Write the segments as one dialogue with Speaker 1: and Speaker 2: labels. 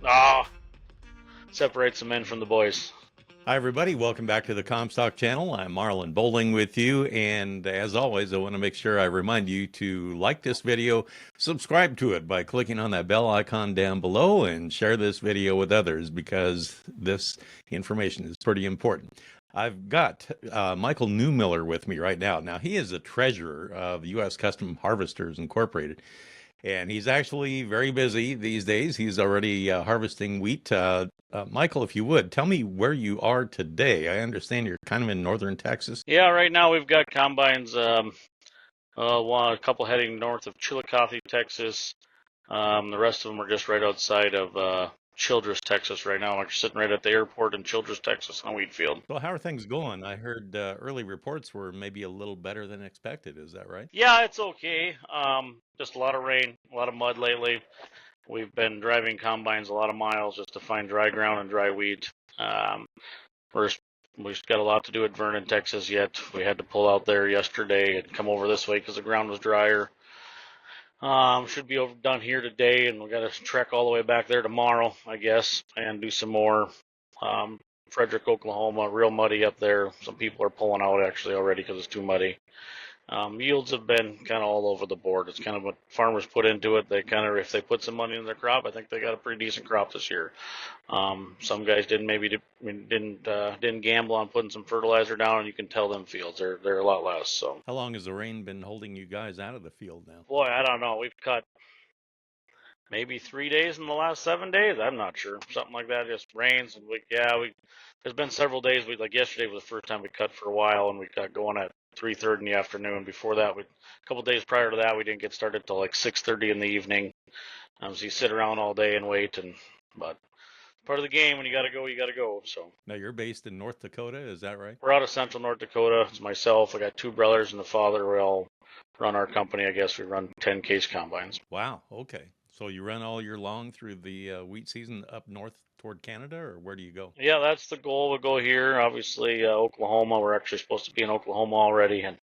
Speaker 1: Ah, separates the men from the boys.
Speaker 2: Hi, everybody. Welcome back to the Comstock channel. I'm Marlon Bowling with you. And as always, I want to make sure I remind you to like this video, subscribe to it by clicking on that bell icon down below, and share this video with others because this information is pretty important. I've got Mychal Neumiller with me right now. Now, he is the treasurer of U.S. Custom Harvesters Incorporated. And he's actually very busy these days. He's already harvesting wheat. Mychal, if you would, tell me where you are today. I understand you're kind of in northern Texas.
Speaker 1: Yeah, right now we've got combines. A couple heading north of Chillicothe, Texas. The rest of them are just right outside of Childress, Texas. Right now, we're sitting right at the airport in Childress, Texas, on a wheat field.
Speaker 2: Well, how are things going? I heard early reports were maybe a little better than expected. Is that right?
Speaker 1: Yeah, it's okay. Just a lot of rain, a lot of mud lately. We've been driving combines a lot of miles just to find dry ground and dry wheat. Um, we're We've got a lot to do at Vernon, Texas yet. We had to pull out there yesterday and come over this way because the ground was drier. Should be done here today, and we got to trek all the way back there tomorrow, I guess, and do some more. Um, Frederick, Oklahoma, real muddy up there. Some people are pulling out actually already because it's too muddy. Yields have been kind of all over the board. It's kind of what farmers put into it. They kind of, if they put some money in their crop, I think they got a pretty decent crop this year. Some guys didn't gamble on putting some fertilizer down, and you can tell them fields they're a lot less. So,
Speaker 2: How long has the rain been holding you guys out of the field now?
Speaker 1: boy, I don't know. We've cut maybe 3 days in the last 7 days. I'm not sure, something like that. It just rains, and there's been several days. We like yesterday was the first time we cut for a while, and we got going at 3:30 in the afternoon. Before that, a couple of days prior to that, we didn't get started till like 6:30 in the evening. So you sit around all day and wait, but part of the game. When you got to go, you got to go. So
Speaker 2: Now, you're based in North Dakota, is that right?
Speaker 1: we're out of central North Dakota. It's myself. I got two brothers and a father. We all run our company. I guess we run 10 case combines.
Speaker 2: Wow. Okay. So you run all year long through the wheat season up north toward Canada, or where do you go?
Speaker 1: Yeah, that's the goal. We'll go here. Obviously, Oklahoma. We're actually supposed to be in Oklahoma already, and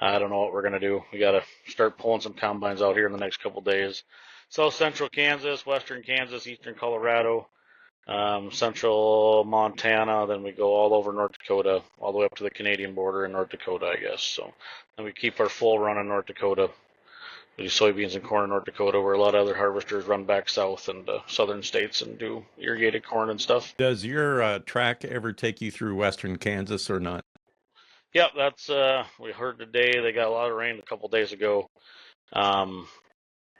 Speaker 1: I don't know what we're gonna do. We got to start pulling some combines out here in the next couple days. South Central Kansas, Western Kansas, Eastern Colorado, Central Montana. Then we go all over North Dakota, all the way up to the Canadian border in North Dakota, I guess. So then we keep our full run in North Dakota. We do soybeans and corn in North Dakota, where a lot of other harvesters run back south and southern states and do irrigated corn and stuff.
Speaker 2: Does your track ever take you through western Kansas or not?
Speaker 1: Yep, that's we heard today they got a lot of rain a couple days ago, um,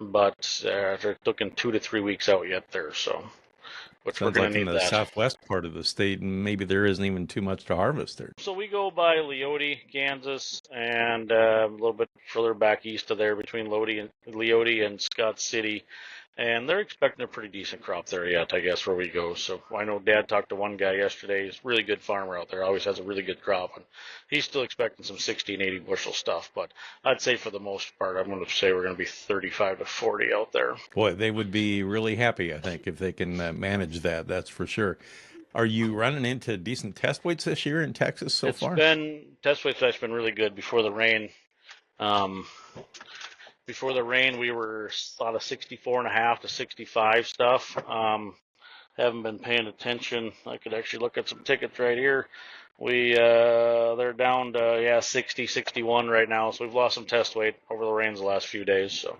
Speaker 1: but they're looking 2 to 3 weeks out yet there, so which we're
Speaker 2: Sounds
Speaker 1: gonna
Speaker 2: like in
Speaker 1: need
Speaker 2: the
Speaker 1: that.
Speaker 2: southwest part of the state, and maybe there isn't even too much to harvest there.
Speaker 1: So we go by Leoti, Kansas, and a little bit further back east of there between Leoti and Scott City. And they're expecting a pretty decent crop there yet, I guess, where we go. So I know Dad talked to one guy yesterday. He's a really good farmer out there, always has a really good crop. And he's still expecting some 60 and 80 bushel stuff. But I'd say for the most part, I'm going to say we're going to be 35 to 40 out there.
Speaker 2: Boy, they would be really happy, I think, if they can manage that. That's for sure. Are you running into decent test weights this year in Texas so
Speaker 1: It's
Speaker 2: far?
Speaker 1: been, test weight has been really good before the rain. Um, Before the rain, we were sort of 64 and a half to 65 stuff. Haven't been paying attention. I could actually look at some tickets right here. They're down to 60, 61 right now. So we've lost some test weight over the rains the last few days. So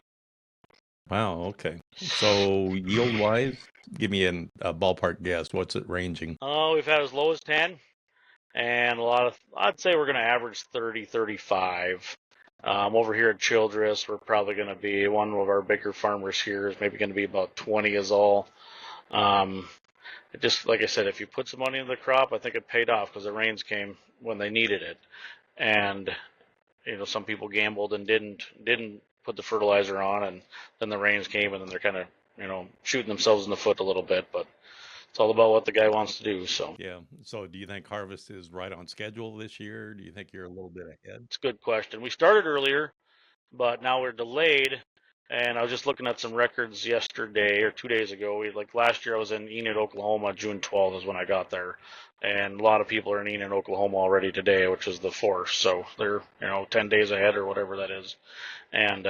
Speaker 2: Wow, okay. So yield-wise, give me a ballpark guess. What's it ranging?
Speaker 1: we've had as low as 10, and I'd say we're going to average 30, 35. Over here at Childress, we're probably going to be one of our bigger farmers here is maybe going to be about 20 is all. Um, it just like I said, if you put some money in the crop, I think it paid off because the rains came when they needed it, and some people gambled and didn't put the fertilizer on, and then the rains came, and then they're kind of shooting themselves in the foot a little bit, but it's all about what the guy wants to do. So
Speaker 2: Yeah. So do you think harvest is right on schedule this year? Do you think you're a little bit ahead?
Speaker 1: it's a good question. We started earlier, but now we're delayed. And I was just looking at some records yesterday or 2 days ago. Like last year, I was in Enid, Oklahoma. June 12th is when I got there, and a lot of people are in Enid, Oklahoma already today, which is the 4th. So they're 10 days ahead or whatever that is. And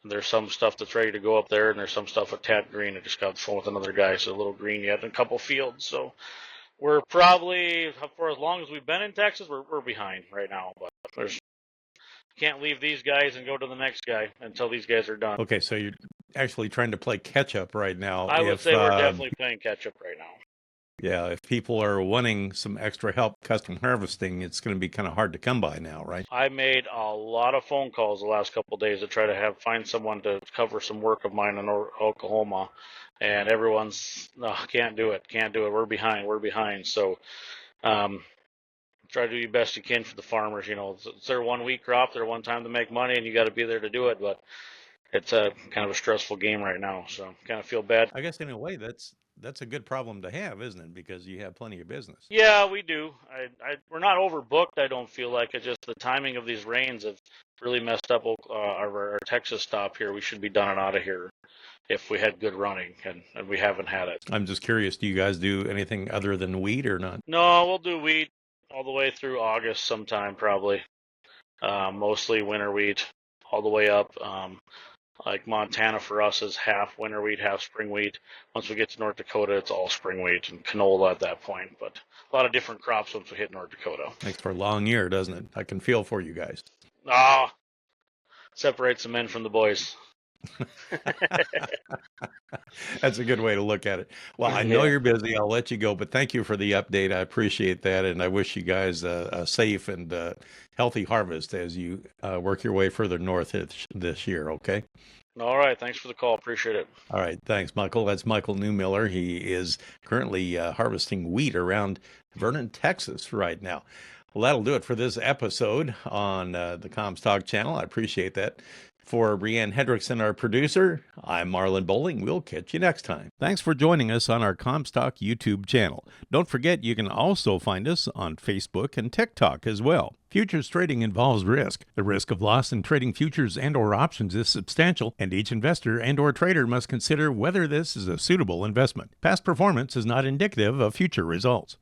Speaker 1: There's some stuff that's ready to go up there, and there's some stuff with Tad Green. I just got the phone with another guy, so a little green yet in a couple fields. So we're probably, for as long as we've been in Texas, we're behind right now. But there's can't leave these guys and go to the next guy until these guys are done.
Speaker 2: Okay, so you're actually trying to play catch up right now.
Speaker 1: I would
Speaker 2: If
Speaker 1: say we're definitely playing catch up right now.
Speaker 2: yeah, if people are wanting some extra help custom harvesting, it's going to be kind of hard to come by now, right?
Speaker 1: I made a lot of phone calls the last couple of days to try to find someone to cover some work of mine in Oklahoma, and everyone's no, can't do it. We're behind. So, try to do your best you can for the farmers. You know, it's their 1 week crop, their one time to make money, and you got to be there to do it. But it's a kind of a stressful game right now, so kind of feel bad.
Speaker 2: I guess in a way that's a good problem to have, isn't it? Because you have plenty of business.
Speaker 1: Yeah, we do. We're not overbooked. I don't feel like it's just the timing of these rains have really messed up our Texas stop here. We should be done and out of here if we had good running, and we haven't had it.
Speaker 2: I'm just curious, do you guys do anything other than wheat or not?
Speaker 1: No, we'll do wheat all the way through August sometime probably. Mostly winter wheat all the way up. Like Montana for us is half winter wheat, half spring wheat. Once we get to North Dakota, it's all spring wheat and canola at that point. But a lot of different crops once we hit North Dakota.
Speaker 2: Makes for a long year, doesn't it? I can feel for you guys.
Speaker 1: Separates the men from the boys.
Speaker 2: That's a good way to look at it. Well, I know you're busy. I'll let you go, but thank you for the update. I appreciate that, and I wish you guys a safe and healthy harvest as you work your way further north this year, okay?
Speaker 1: All right. Thanks for the call. Appreciate it.
Speaker 2: All right. Thanks, Mychal. That's Mychal Neumiller. He is currently harvesting wheat around Vernon, Texas right now. Well, that'll do it for this episode on the Comstock channel. I appreciate that. For Brianne Hendrickson, our producer, I'm Marlon Bowling. We'll catch you next time. Thanks for joining us on our Comstock YouTube channel. Don't forget you can also find us on Facebook and TikTok as well. Futures trading involves risk. The risk of loss in trading futures and/or options is substantial, and each investor and/or trader must consider whether this is a suitable investment. Past performance is not indicative of future results.